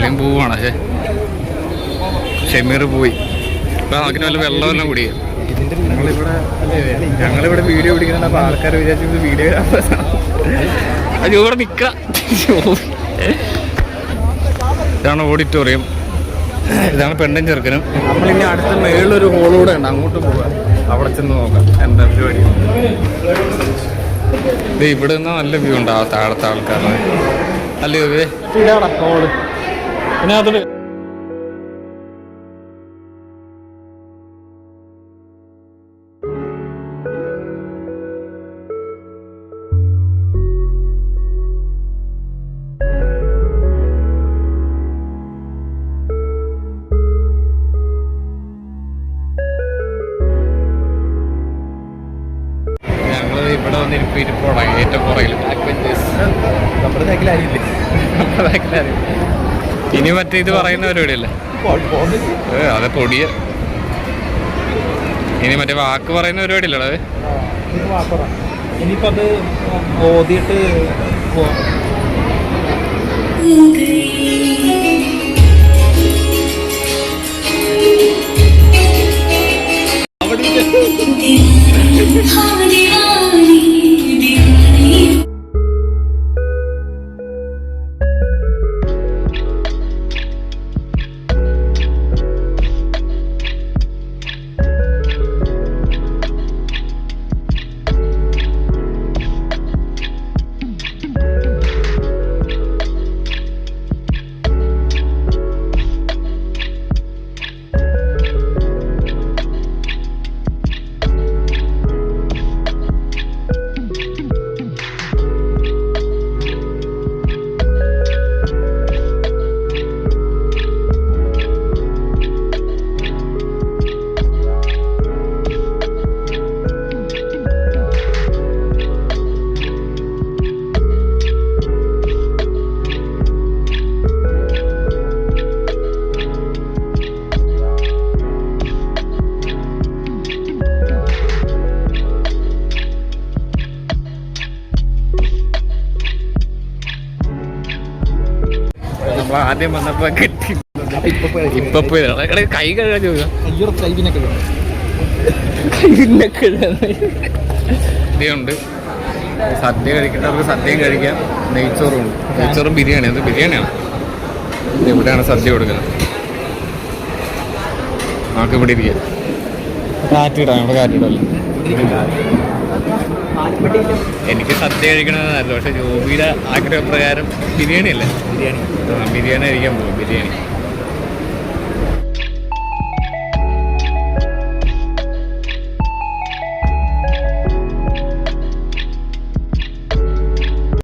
അവനും പോവാണ്. പക്ഷേ ഷമീർ പോയി. ഇപ്പം അതിന് വല്ല വെള്ളമെല്ലാം കൂടി. ഞങ്ങളിവിടെ വീഡിയോ പിടിക്കുന്നുണ്ട്. അപ്പോൾ ആൾക്കാർ വിചാരിച്ചത് വീഡിയോ അത് ഇവിടെ നിൽക്കാം. ഇതാണ് ഓഡിറ്റോറിയം. ഇതാണ് പെണ്ണും ചെറുക്കനും. നമ്മളിനി അടുത്ത മേളിലൊരു ഹോളൂടെ ഉണ്ട്, അങ്ങോട്ട് പോകാം. അവിടെ ചെന്ന് നോക്കാം എന്താ പരിപാടി. ഇത് ഇവിടെ നിന്ന് നല്ല വ്യൂ ഉണ്ട്. ആ താഴത്തെ ആൾക്കാരുടെ അല്ലയോ ഇതാടാ ഹോള്. പിന്നെ അതിൽ ഇവിടെ വന്നിരിക്കും. ഇരിപ്പോടാ ഏറ്റവും പുറകിൽ നമ്മുടെ ബാക്കിലാരില്ലേ? നമ്മുടെ ബാക്കിലാരും. ഇനി മറ്റേ ഇത് പറയുന്ന പരിപാടിയല്ലേ? അതെ പൊടിയ. ഇനി മറ്റേ വാക്ക് പറയുന്ന പരിപാടിയല്ലേ അത്? ഇനിയിപ്പോ അത് ഓതിയിട്ട് ആദ്യം വന്നപ്പോ കിട്ടി. ഇപ്പൊ കൈ കഴുകാൻ ചോദിക്കാം. സദ്യയുണ്ട്. സദ്യ കഴിക്കേണ്ടവർക്ക് സദ്യയും കഴിക്കാം. നെയ്ച്ചോറും ഉണ്ട്. നെയ്ച്ചോറും ബിരിയാണി. അത് ബിരിയാണിയാണ്. ഇവിടെയാണ് സദ്യ കൊടുക്കുന്നത്. നമുക്ക് ഇവിടെ ഇരിക്കാം. കാറ്റിടാം. ഇവിടെ കാറ്റിടല്ല. എനിക്ക് സദ്യ കഴിക്കണമെന്നല്ല, പക്ഷെ ജോബിയുടെ ആഗ്രഹപ്രകാരം ബിരിയാണി അല്ലേ? ബിരിയാണി കഴിക്കാൻ പോകും. ബിരിയാണി